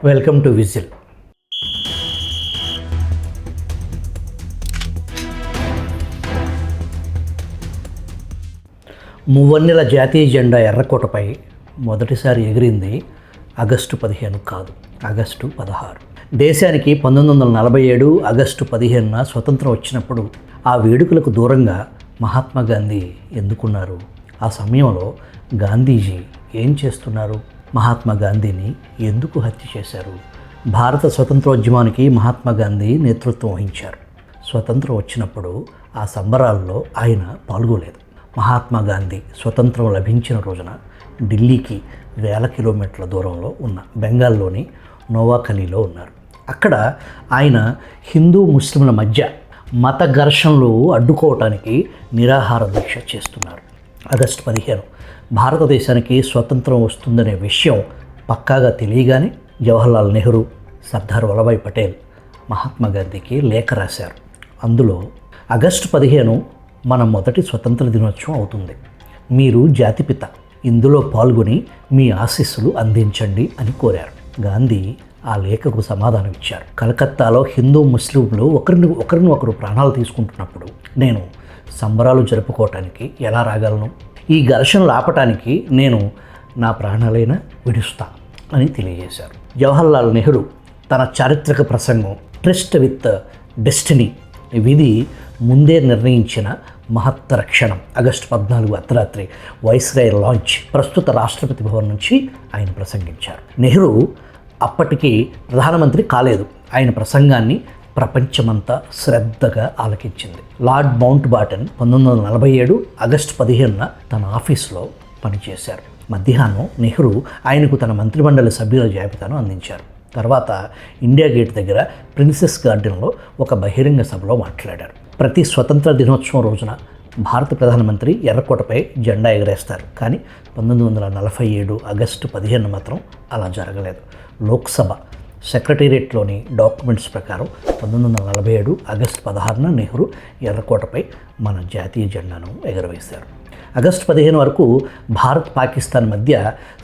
Welcome to whistle. మువ్వన్నెల జాతీయ జెండా ఎర్రకోటపై మొదటిసారి ఎగిరింది ఆగస్టు 15 కాదు, ఆగస్టు 16. దేశానికి 1947 ఆగస్టు 15న స్వతంత్రం వచ్చినప్పుడు ఆ వేడుకలకు దూరంగా మహాత్మా గాంధీ ఎందుకున్నారు? ఆ సమయంలో గాంధీజీ ఏం చేస్తున్నారు? మహాత్మా గాంధీని ఎందుకు హత్య చేశారు? భారత స్వతంత్రోద్యమానికి మహాత్మా గాంధీ నేతృత్వం వహించారు. స్వతంత్రం వచ్చినప్పుడు ఆ సంబరాల్లో ఆయన పాల్గొలేదు. మహాత్మా గాంధీ స్వతంత్రం లభించిన రోజున ఢిల్లీకి వేల కిలోమీటర్ల దూరంలో ఉన్న బెంగాల్లోని నోవాఖలీలో ఉన్నారు. అక్కడ ఆయన హిందూ ముస్లింల మధ్య మత ఘర్షణలు అడ్డుకోవటానికి నిరాహార దీక్ష చేస్తున్నారు. ఆగస్టు 15 భారతదేశానికి స్వతంత్రం వస్తుందనే విషయం పక్కాగా తెలియగానే జవహర్లాల్ నెహ్రూ, సర్దార్ వల్లభాయ్ పటేల్ మహాత్మా గాంధీకి లేఖ రాశారు. అందులో ఆగస్టు 15 మన మొదటి స్వతంత్ర దినోత్సవం అవుతుంది. మీరు జాతిపిత, ఇందులో పాల్గొని మీ ఆశీస్సులు అందించండి అని కోరారు. గాంధీ ఆ లేఖకు సమాధానం ఇచ్చారు. కలకత్తాలో హిందూ ముస్లింలు ఒకరిని ప్రాణాలు తీసుకుంటున్నప్పుడు నేను సంబరాలు జరుపుకోవటానికి ఎలా రాగలను? ఈ ఘర్షణలు ఆపటానికి నేను నా ప్రాణాలైనా విడుస్తా అని తెలియజేశారు. జవహర్లాల్ నెహ్రూ తన చారిత్రక ప్రసంగం ట్రస్ట్ విత్ డెస్టినీ, విధి ముందే నిర్ణయించిన మహత్తర క్షణం, ఆగస్టు 14 అర్ధరాత్రి వైస్రాయ్ లాంచ్, ప్రస్తుత రాష్ట్రపతి భవన్ నుంచి ఆయన ప్రసంగించారు. నెహ్రూ అప్పటికి ప్రధానమంత్రి కాలేదు. ఆయన ప్రసంగాన్ని ప్రపంచమంతా శ్రద్ధగా ఆలకించింది. లార్డ్ మౌంట్ బాటన్ 1947 ఆగస్టు 15న తన ఆఫీసులో పనిచేశారు. మధ్యాహ్నం నెహ్రూ ఆయనకు తన మంత్రిమండలి సభ్యుల జాబితాను అందించారు. తర్వాత ఇండియా గేట్ దగ్గర ప్రిన్సెస్ గార్డెన్లో ఒక బహిరంగ సభలో మాట్లాడారు. ప్రతి స్వతంత్ర దినోత్సవం రోజున భారత ప్రధానమంత్రి ఎర్రకోటపై జెండా ఎగరేస్తారు. కానీ 1947 ఆగస్టు 15 మాత్రం అలా జరగలేదు. లోక్సభ సెక్రటేరియట్లోని డాక్యుమెంట్స్ ప్రకారం 1947 ఆగస్టు 16న నెహ్రూ ఎర్రకోటపై మన జాతీయ జెండాను ఎగరవేశారు. ఆగస్టు 15 వరకు భారత్ పాకిస్తాన్ మధ్య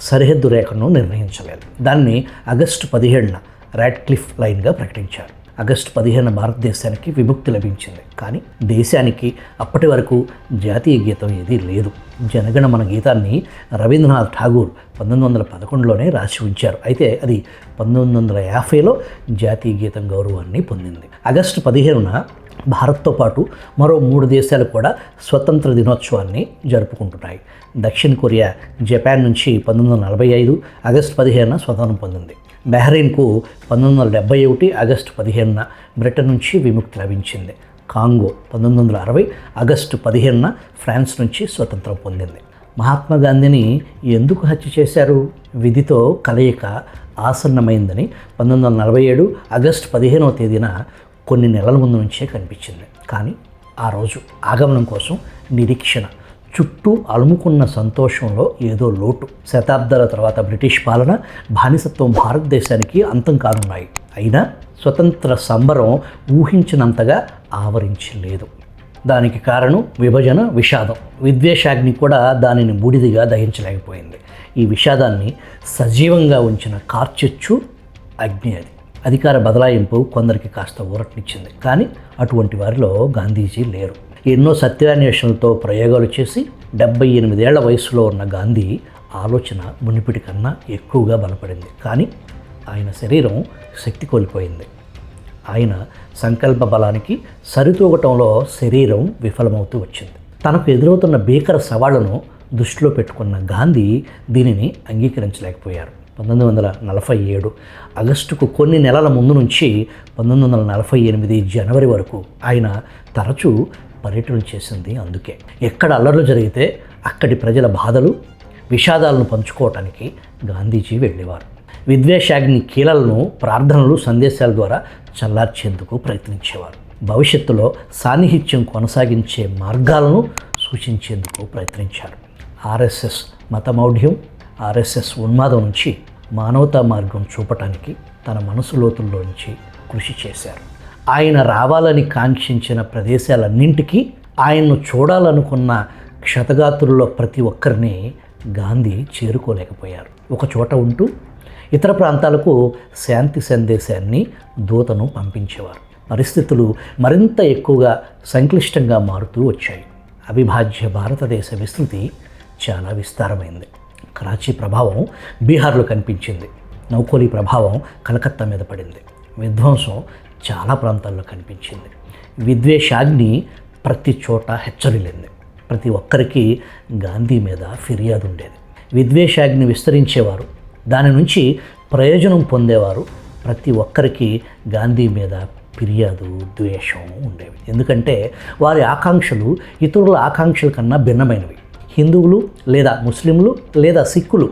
సరిహద్దు రేఖను నిర్ణయించలేదు. దాన్ని ఆగస్టు 17న రాడ్క్లిఫ్ లైన్గా ప్రకటించారు. ఆగస్టు 15 భారతదేశానికి విముక్తి లభించింది. కానీ దేశానికి అప్పటి వరకు జాతీయ గీతం ఏదీ లేదు. జనగణమన గీతాన్ని రవీంద్రనాథ్ ఠాగూర్ 1911లోనే రాసి ఉంచారు. అయితే అది 1950లో జాతీయ గీతం గౌరవాన్ని పొందింది. ఆగస్టు 15న భారత్తో పాటు మరో 3 దేశాలు కూడా స్వతంత్ర దినోత్సవాన్ని జరుపుకుంటున్నాయి. దక్షిణ కొరియా జపాన్ నుంచి 1945 ఆగస్టు 15న స్వతంత్రం పొందింది. బహ్రెయిన్కు 1971 ఆగస్టు 15న బ్రిటన్ నుంచి విముక్తి లభించింది. కాంగో 1960 ఆగస్టు 15న ఫ్రాన్స్ నుంచి స్వతంత్రం పొందింది. మహాత్మా గాంధీని ఎందుకు హత్య చేశారు? విధితో కలయిక ఆసన్నమైందని 1947 ఆగస్టు 15వ తేదీన కొన్ని నెలల ముందు నుంచే కనిపించింది. కానీ ఆ రోజు ఆగమనం కోసం నిరీక్షణ, చుట్టూ అలుముకున్న సంతోషంలో ఏదో లోటు. శతాబ్దాల తర్వాత బ్రిటిష్ పాలన, బానిసత్వం భారతదేశానికి అంతం కానున్నాయి. అయినా స్వతంత్ర సంబరం ఊహించినంతగా ఆవరించలేదు. దానికి కారణం విభజన, విషాదం. విద్వేషాగ్ని కూడా దానిని బూడిదిగా దహించలేకపోయింది. ఈ విషాదాన్ని సజీవంగా ఉంచిన కార్చిచ్చు అగ్ని. అది అధికార బదలాయింపు కొందరికి కాస్త ఊరటనిచ్చింది. కానీ అటువంటి వారిలో గాంధీజీ లేరు. ఎన్నో సత్యాన్వేషణలతో ప్రయోగాలు చేసి 78 ఏళ్ల వయసులో ఉన్న గాంధీ ఆలోచన మునిపిటి కన్నా ఎక్కువగా బలపడింది. కానీ ఆయన శరీరం శక్తి కోల్పోయింది. ఆయన సంకల్ప బలానికి సరితూగటంలో శరీరం విఫలమవుతూ వచ్చింది. తనకు ఎదురవుతున్న భీకర సవాళ్లను దృష్టిలో పెట్టుకున్న గాంధీ దీనిని అంగీకరించలేకపోయారు. 1947 ఆగస్టుకు కొన్ని నెలల ముందు నుంచి 1948 జనవరి వరకు ఆయన తరచూ పర్యటనలు చేసింది అందుకే. ఎక్కడ అల్లర్లు జరిగితే అక్కడి ప్రజల బాధలు, విషాదాలను పంచుకోవటానికి గాంధీజీ వెళ్ళేవారు. విద్వేషాగ్ని కీలలను ప్రార్థనలు, సందేశాల ద్వారా చల్లార్చేందుకు ప్రయత్నించేవారు. భవిష్యత్తులో సాన్నిహిత్యం కొనసాగించే మార్గాలను సూచించేందుకు ప్రయత్నించారు. ఆర్ఎస్ఎస్ మతమౌఢ్యం, ఆర్ఎస్ఎస్ ఉన్మాదం నుంచి మానవతా మార్గం చూపటానికి తన మనసు లోతుల్లో నుంచి కృషి చేశారు. ఆయన రావాలని కాంక్షించిన ప్రదేశాలన్నింటికీ, ఆయన్ను చూడాలనుకున్న క్షతగాత్రుల్లో ప్రతి ఒక్కరిని గాంధీ చేరుకోలేకపోయారు. ఒక చోట ఉంటూ ఇతర ప్రాంతాలకు శాంతి సందేశాన్ని దూతను పంపించేవారు. పరిస్థితులు మరింత ఎక్కువగా సంక్లిష్టంగా మారుతూ వచ్చాయి. అవిభాజ్య భారతదేశ విస్తృతి చాలా విస్తారమైంది. కరాచీ ప్రభావం బీహార్లో కనిపించింది. నౌకోలి ప్రభావం కలకత్తా మీద పడింది. విధ్వంసం చాలా ప్రాంతాల్లో కనిపించింది. విద్వేషాగ్ని ప్రతి చోట హెచ్చరిల్లింది. ప్రతి ఒక్కరికి గాంధీ మీద ఫిర్యాదు ఉండేది. విద్వేషాగ్ని విస్తరించేవారు, దాని నుంచి ప్రయోజనం పొందేవారు. ప్రతి ఒక్కరికి గాంధీ మీద ఫిర్యాదు, ద్వేషం ఉండేవి. ఎందుకంటే వారి ఆకాంక్షలు ఇతరుల ఆకాంక్షల కన్నా భిన్నమైనవి. హిందువులు లేదా ముస్లింలు లేదా సిక్కులు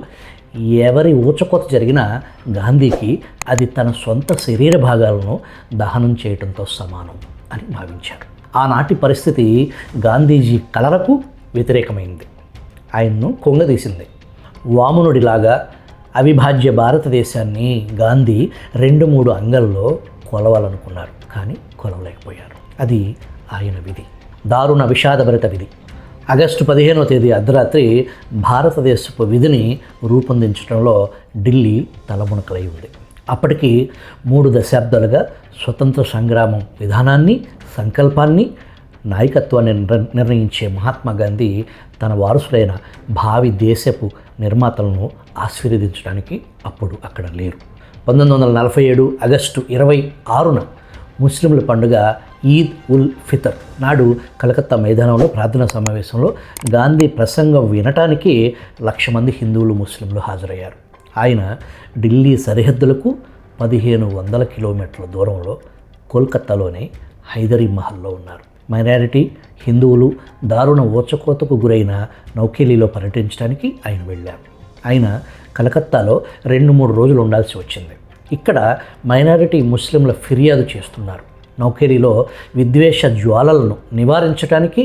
ఎవరి ఊచకోత జరిగినా గాంధీకి అది తన సొంత శరీర భాగాలను దహనం చేయడంతో సమానం అని భావించారు. ఆనాటి పరిస్థితి గాంధీజీ కలలకు వ్యతిరేకమైంది. ఆయన్ను కొంగదీసింది. వామనుడిలాగా అవిభాజ్య భారతదేశాన్ని గాంధీ 2-3 అంగల్లో కొలవాలనుకున్నారు, కానీ కొలవలేకపోయారు. అది ఆయన విధి, దారుణ విషాదభరిత విధి. ఆగస్టు 15వ తేదీ అర్ధరాత్రి భారతదేశపు విధిని రూపొందించడంలో ఢిల్లీ తలమునకలై ఉంది. అప్పటికి 3 దశాబ్దాలుగా స్వతంత్ర సంగ్రామం విధానాన్ని, సంకల్పాన్ని, నాయకత్వాన్ని నిర్ణయించే మహాత్మా గాంధీ తన వారసులైన భావి దేశపు నిర్మాతలను ఆశీర్వదించడానికి అప్పుడు అక్కడ లేరు. 1947 ఆగస్టు 26న ముస్లింల పండుగ ఈద్ ఉల్ ఫితర్ నాడు కలకత్తా మైదానంలో ప్రార్థనా సమావేశంలో గాంధీ ప్రసంగం వినటానికి 1,00,000 మంది హిందువులు, ముస్లింలు హాజరయ్యారు. ఆయన ఢిల్లీ సరిహద్దులకు 1500 కిలోమీటర్ల దూరంలో కోల్కత్తాలోని హైదరీ మహల్లో ఉన్నారు. మైనారిటీ హిందువులు దారుణ ఊచకోతకు గురైన నౌకేలీలో పర్యటించడానికి ఆయన వెళ్ళారు. ఆయన కలకత్తాలో 2-3 రోజులు ఉండాల్సి వచ్చింది. ఇక్కడ మైనారిటీ ముస్లింల ఫిర్యాదు చేస్తున్నారు. నౌకేలీలో విద్వేష జ్వాలలను నివారించడానికి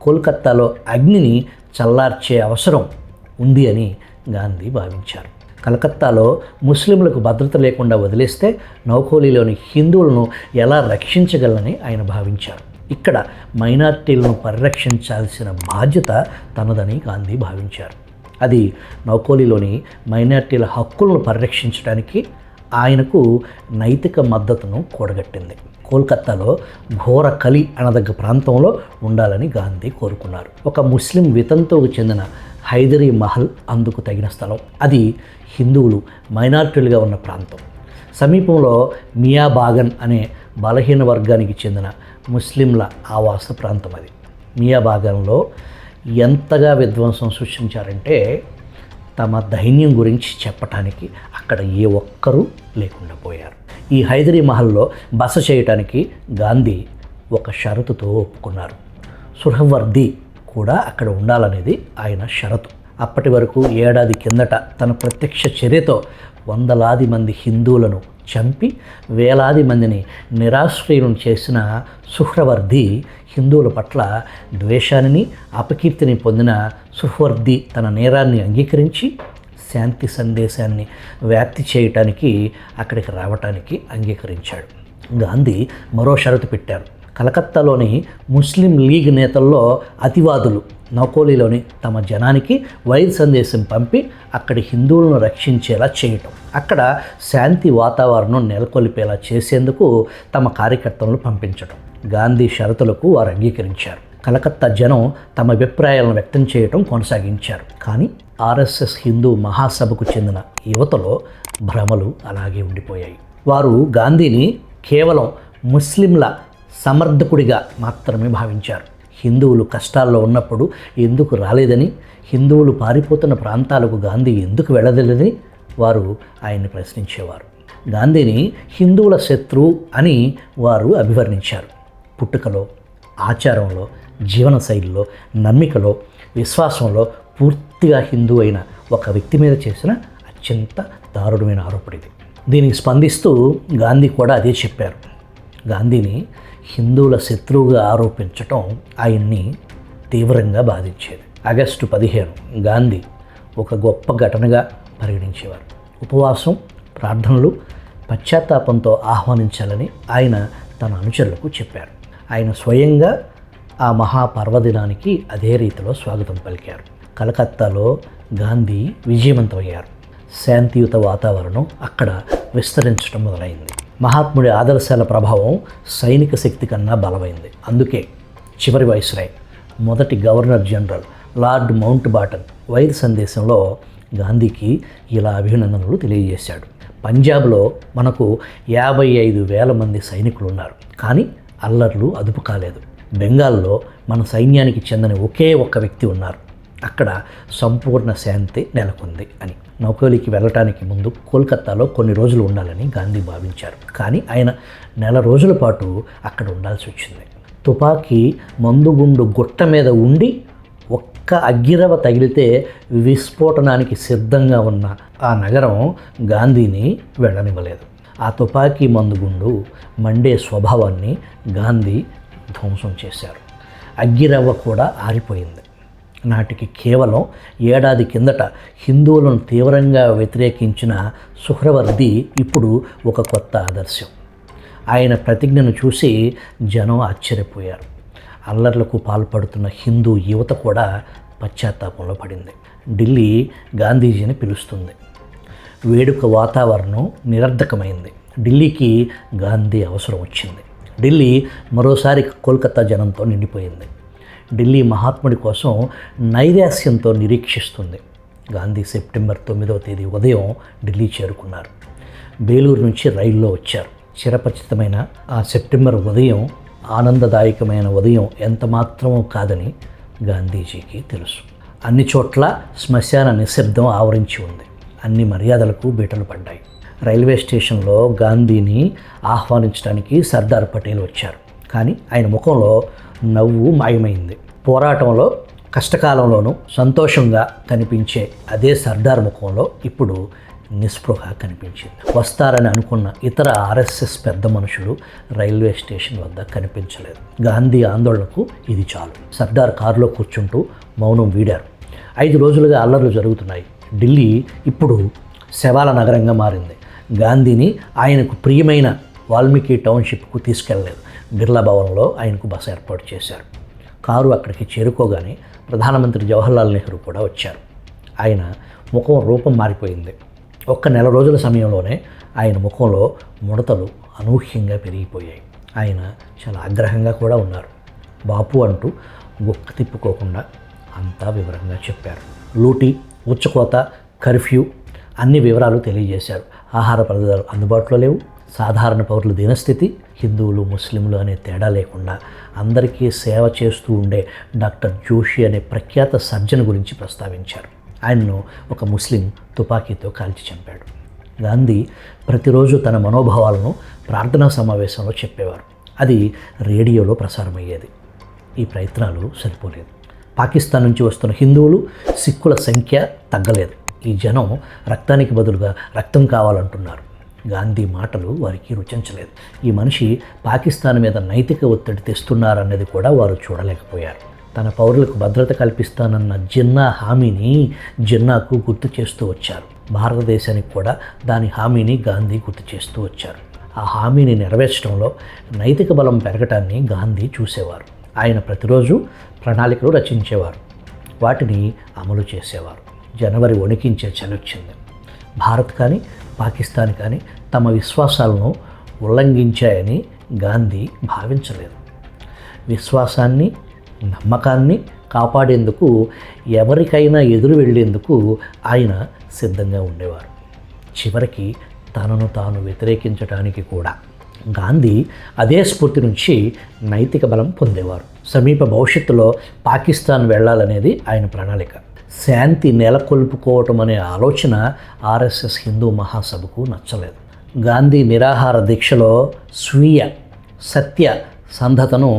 కోల్కత్తాలో అగ్నిని చల్లార్చే అవసరం ఉంది అని గాంధీ భావించారు. కలకత్తాలో ముస్లింలకు భద్రత లేకుండా వదిలేస్తే నౌకోలీలోని హిందువులను ఎలా రక్షించగలనని ఆయన భావించారు. ఇక్కడ మైనారిటీలను పరిరక్షించాల్సిన బాధ్యత తనదని గాంధీ భావించారు. అది నౌకోలీలోని మైనారిటీల హక్కులను పరిరక్షించడానికి ఆయనకు నైతిక మద్దతును కూడగట్టింది. కోల్కత్తాలో ఘోర కలి అనదగ్గ ప్రాంతంలో ఉండాలని గాంధీ కోరుకున్నారు. ఒక ముస్లిం వితంతువుకు చెందిన హైదరీ మహల్ అందుకు తగిన స్థలం. అది హిందువులు మైనారిటీలుగా ఉన్న ప్రాంతం. సమీపంలో మియాబాగన్ అనే బలహీన వర్గానికి చెందిన ముస్లింల ఆవాస ప్రాంతం. అది మియాబాగన్లో ఎంతగా విధ్వంసం సృష్టించారంటే తమ దైన్యం గురించి చెప్పటానికి అక్కడ ఏ ఒక్కరూ లేకుండా పోయారు. ఈ హైదరీ మహల్లో బస చేయటానికి గాంధీ ఒక షరతుతో ఒప్పుకున్నారు. సుహ్రవర్దీ కూడా అక్కడ ఉండాలనేది ఆయన షరతు. అప్పటి వరకు ఏడాది కిందట తన ప్రత్యక్ష చర్యతో వందలాది మంది హిందువులను చంపి వేలాది మందిని నిరాశ్రయులను చేసిన సుహ్రవర్దీ హిందువుల పట్ల ద్వేషాన్ని, అపకీర్తిని పొందిన సుహ్రవర్దీ తన నేరాన్ని అంగీకరించి శాంతి సందేశాన్ని వ్యాప్తి చేయటానికి అక్కడికి రావటానికి అంగీకరించాడు. గాంధీ మరో షరతు పెట్టారు. కలకత్తాలోని ముస్లిం లీగ్ నేతల్లో అతివాదులు నౌకోలీలోని తమ జనానికి వైర్ సందేశం పంపి అక్కడి హిందువులను రక్షించేలా చేయటం, అక్కడ శాంతి వాతావరణం నెలకొల్పేలా చేసేందుకు తమ కార్యకర్తలను పంపించడం. గాంధీ షరతులకు వారు అంగీకరించారు. కలకత్తా జనం తమ అభిప్రాయాలను వ్యక్తం చేయటం కొనసాగించారు. కానీ ఆర్ఎస్ఎస్ హిందూ మహాసభకు చెందిన యువతలో భ్రమలు అలాగే ఉండిపోయాయి. వారు గాంధీని కేవలం ముస్లింల సమర్థకుడిగా మాత్రమే భావించారు. హిందువులు కష్టాల్లో ఉన్నప్పుడు ఎందుకు రాలేదని, హిందువులు పారిపోతున్న ప్రాంతాలకు గాంధీ ఎందుకు వెళ్ళలేదని వారు ఆయన్ని ప్రశ్నించేవారు. గాంధీని హిందువుల శత్రువు అని వారు అభివర్ణించారు. పుట్టుకలో, ఆచారంలో, జీవనశైలిలో, నమ్మికలో, విశ్వాసంలో పూర్తిగా హిందూ అయిన ఒక వ్యక్తి మీద చేసిన అత్యంత దారుణమైన ఆరోపణ ఇది. దీనికి స్పందిస్తూ గాంధీ కూడా అదే చెప్పారు. గాంధీని హిందువుల శత్రువుగా ఆరోపించటం ఆయన్ని తీవ్రంగా బాధించేది. ఆగస్టు 15 గాంధీ ఒక గొప్ప ఘటనగా పరిగణించేవారు. ఉపవాసం, ప్రార్థనలు, పశ్చాత్తాపంతో ఆహ్వానించాలని ఆయన తన అనుచరులకు చెప్పారు. ఆయన స్వయంగా ఆ మహాపర్వదినానికి అదే రీతిలో స్వాగతం పలికారు. కలకత్తాలో గాంధీ విజయవంతమయ్యారు. శాంతియుత వాతావరణం అక్కడ విస్తరించడం మొదలైంది. మహాత్ముడి ఆదర్శాల ప్రభావం సైనిక శక్తి కన్నా బలమైంది. అందుకే చివరి వైస్రాయ్, మొదటి governor general lord Mountbatten wire సందేశంలో గాంధీకి ఇలా అభినందనలు తెలియజేశాడు. పంజాబ్లో మనకు 55,000 మంది సైనికులు ఉన్నారు, కానీ అల్లర్లు అదుపు కాలేదు. బెంగాల్లో మన సైన్యానికి చెందిన ఒకే ఒక్క వ్యక్తి ఉన్నారు, అక్కడ సంపూర్ణ శాంతి నెలకొంది అని. నౌకలీకి వెళ్ళటానికి ముందు కోల్కతాలో కొన్ని రోజులు ఉండాలని గాంధీ భావించారు, కానీ ఆయన నెల రోజుల పాటు అక్కడ ఉండాల్సి వచ్చింది. తుపాకీ మందుగుండు గుట్ట మీద ఉండి ఒక్క అగ్గిరవ తగిలితే విస్ఫోటనానికి సిద్ధంగా ఉన్న ఆ నగరం గాంధీని వెళ్ళనివ్వలేదు. ఆ తుపాకీ మందుగుండు మండే స్వభావాన్ని గాంధీ ధ్వంసం చేశారు. అగ్గిరవ్వ కూడా ఆరిపోయింది. నాటికి కేవలం ఏడాది కిందట హిందువులను తీవ్రంగా వ్యతిరేకించిన సుహ్రవర్ది ఇప్పుడు ఒక కొత్త ఆదర్శం. ఆయన ప్రతిజ్ఞను చూసి జనం ఆశ్చర్యపోయారు. అల్లర్లకు పాల్పడుతున్న హిందూ యువత కూడా పశ్చాత్తాపంలో పడింది. ఢిల్లీ గాంధీజీని పిలుస్తుంది. వేడుక వాతావరణం నిరర్ధకమైంది. ఢిల్లీకి గాంధీ అవసరం వచ్చింది. ఢిల్లీ మరోసారి కోల్కతా జనంతో నిండిపోయింది. ఢిల్లీ మహాత్ముడి కోసం నైరాశ్యంతో నిరీక్షిస్తుంది. గాంధీ సెప్టెంబర్ 9వ తేదీ ఉదయం ఢిల్లీ చేరుకున్నారు. బేలూరు నుంచి రైల్లో వచ్చారు. చిరపరిచితమైన ఆ సెప్టెంబర్ ఉదయం ఆనందదాయకమైన ఉదయం ఎంత మాత్రమూ కాదని గాంధీజీకి తెలుసు. అన్ని చోట్ల శ్మశాన నిశ్శబ్దం ఆవరించి ఉంది. అన్ని మర్యాదలకు బీటలు పడ్డాయి. రైల్వే స్టేషన్లో గాంధీని ఆహ్వానించడానికి సర్దార్ పటేల్ వచ్చారు, కానీ ఆయన ముఖంలో నవ్వు మాయమైంది. పోరాటంలో కష్టకాలంలోనూ సంతోషంగా కనిపించే అదే సర్దార్ ముఖంలో ఇప్పుడు నిస్పృహ కనిపించింది. వస్తారని అనుకున్న ఇతర ఆర్ఎస్ఎస్ పెద్ద మనుషులు రైల్వే స్టేషన్ వద్ద కనిపించలేదు. గాంధీ ఆందోళనకు ఇది చాలు. సర్దార్ కారులో కూర్చుంటూ మౌనం వీడారు. 5 రోజులుగా అల్లర్లు జరుగుతున్నాయి. ఢిల్లీ ఇప్పుడు శవాల నగరంగా మారింది. గాంధీని ఆయనకు ప్రియమైన వాల్మీకి టౌన్షిప్కు తీసుకెళ్లలేదు. బిర్లా భవన్లో ఆయనకు బస ఏర్పాటు చేశారు. కారు అక్కడికి చేరుకోగానే ప్రధానమంత్రి జవహర్లాల్ నెహ్రూ కూడా వచ్చారు. ఆయన ముఖం రూపం మారిపోయింది. ఒక్క నెల రోజుల సమయంలోనే ఆయన ముఖంలో ముడతలు అనూహ్యంగా పెరిగిపోయాయి. ఆయన చాలా ఆగ్రహంగా కూడా ఉన్నారు. బాపు అంటూ గుక్క తిప్పుకోకుండా అంతా వివరంగా చెప్పారు. లూటీ, ఉచ్చకోత, కర్ఫ్యూ అన్ని వివరాలు తెలియజేశారు. ఆహార పదార్థాలు అందుబాటులో లేవు. సాధారణ పౌరుల దీనస్థితి, హిందువులు ముస్లింలు అనే తేడా లేకుండా అందరికీ సేవ చేస్తూ ఉండే డాక్టర్ జోషి అనే ప్రఖ్యాత సర్జన్ గురించి ప్రస్తావించారు. ఆయన్ను ఒక ముస్లిం తుపాకీతో కాల్చి చంపాడు. గాంధీ ప్రతిరోజు తన మనోభావాలను ప్రార్థనా సమావేశంలో చెప్పేవారు. అది రేడియోలో ప్రసారమయ్యేది. ఈ ప్రయత్నాలు సరిపోలేదు. పాకిస్తాన్ నుంచి వస్తున్న హిందువులు, సిక్కుల సంఖ్య తగ్గలేదు. ఈ జనం రక్తానికి బదులుగా రక్తం కావాలంటున్నారు. గాంధీ మాటలు వారికి రుచించలేదు. ఈ మనిషి పాకిస్తాన్ మీద నైతిక ఒత్తిడి తెస్తున్నారన్నది కూడా వారు చూడలేకపోయారు. తన పౌరులకు భద్రత కల్పిస్తానన్న జిన్నా హామీని జిన్నాకు గుర్తు చేస్తూ వచ్చారు. భారతదేశానికి కూడా దాని హామీని గాంధీ గుర్తు చేస్తూ వచ్చారు. ఆ హామీని నెరవేర్చడంలో నైతిక బలం పెరగటాన్ని గాంధీ చూసేవారు. ఆయన ప్రతిరోజు ప్రణాళికలు రచించేవారు, వాటిని అమలు చేసేవారు. జనవరి వణికించే చలి వచ్చింది. భారత్ కానీ పాకిస్తాన్ కానీ తమ విశ్వాసాలను ఉల్లంఘించాయని గాంధీ భావించలేదు. విశ్వాసాన్ని, నమ్మకాన్ని కాపాడేందుకు ఎవరికైనా ఎదురు వెళ్ళేందుకు ఆయన సిద్ధంగా ఉండేవారు. చివరికి తనను తాను వ్యతిరేకించడానికి కూడా. గాంధీ అదే స్ఫూర్తి నుంచి నైతిక బలం పొందేవారు. సమీప భవిష్యత్తులో పాకిస్తాన్ వెళ్ళాలనేది ఆయన ప్రణాళిక. శాంతి నెలకొల్పుకోవటం అనే ఆలోచన ఆర్ఎస్ఎస్ హిందూ మహాసభకు నచ్చలేదు. గాంధీ నిరాహార దీక్షలో స్వీయ సత్య సంధతను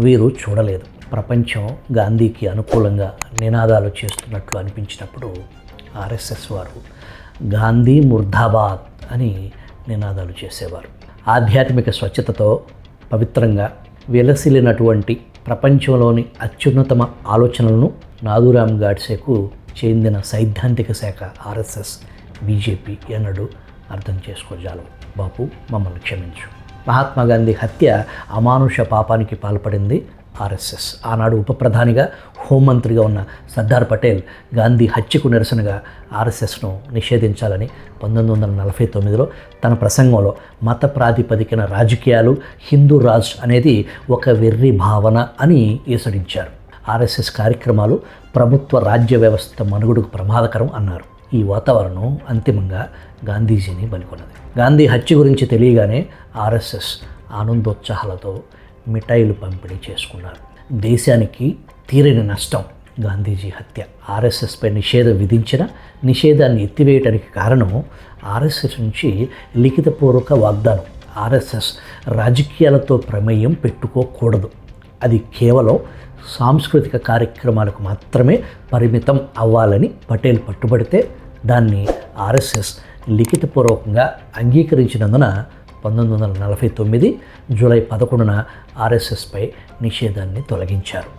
వీరు చూడలేదు. ప్రపంచం గాంధీకి అనుకూలంగా నినాదాలు చేస్తున్నట్లు అనిపించినప్పుడు ఆర్ఎస్ఎస్ వారు గాంధీ ముర్దాబాద్ అని నినాదాలు చేసేవారు. ఆధ్యాత్మిక స్వచ్ఛతతో పవిత్రంగా విలసిల్లినటువంటి ప్రపంచంలోని అత్యున్నతమ ఆలోచనలను నాథూరామ్ గాడ్సేకు చెందిన సైద్ధాంతిక శాఖ ఆర్ఎస్ఎస్, బీజేపీ ఎన్నడూ అర్థం చేసుకోజాలవు. బాపు, మమ్మల్ని క్షమించు. మహాత్మా గాంధీ హత్య అమానుష పాపానికి పాల్పడింది. ఆర్ఎస్ఎస్. ఆనాడు ఉప ప్రధానిగా హోంమంత్రిగా ఉన్న సర్దార్ పటేల్ గాంధీ హత్యకు నిరసనగా ఆర్ఎస్ఎస్ను నిషేధించాలని 1949లో తన ప్రసంగంలో మత ప్రాతిపదికన రాజకీయాలు, హిందూ రాజ్ అనేది ఒక వెర్రి భావన అని ఈసడించారు. ఆర్ఎస్ఎస్ కార్యక్రమాలు ప్రభుత్వ రాజ్య వ్యవస్థ మనుగడకు ప్రమాదకరం అన్నారు. ఈ వాతావరణం అంతిమంగా గాంధీజీని బలికొన్నది. గాంధీ హత్య గురించి తెలియగానే ఆర్ఎస్ఎస్ ఆనందోత్సాహాలతో మిఠాయిలు పంపిణీ చేసుకున్నారు. దేశానికి తీరని నష్టం గాంధీజీ హత్య. ఆర్ఎస్ఎస్పై నిషేధం విధించిన నిషేధాన్ని ఎత్తివేయడానికి కారణం ఆర్ఎస్ఎస్ నుంచి లిఖితపూర్వక వాగ్దానం. ఆర్ఎస్ఎస్ రాజకీయాలతో ప్రమేయం పెట్టుకోకూడదు, అది కేవలం సాంస్కృతిక కార్యక్రమాలకు మాత్రమే పరిమితం అవ్వాలని పటేల్ పట్టుబడితే దాన్ని ఆర్ఎస్ఎస్ లిఖితపూర్వకంగా అంగీకరించినందున 1949 జూలై 11న ఆర్ఎస్ఎస్పై నిషేధాన్ని తొలగించారు.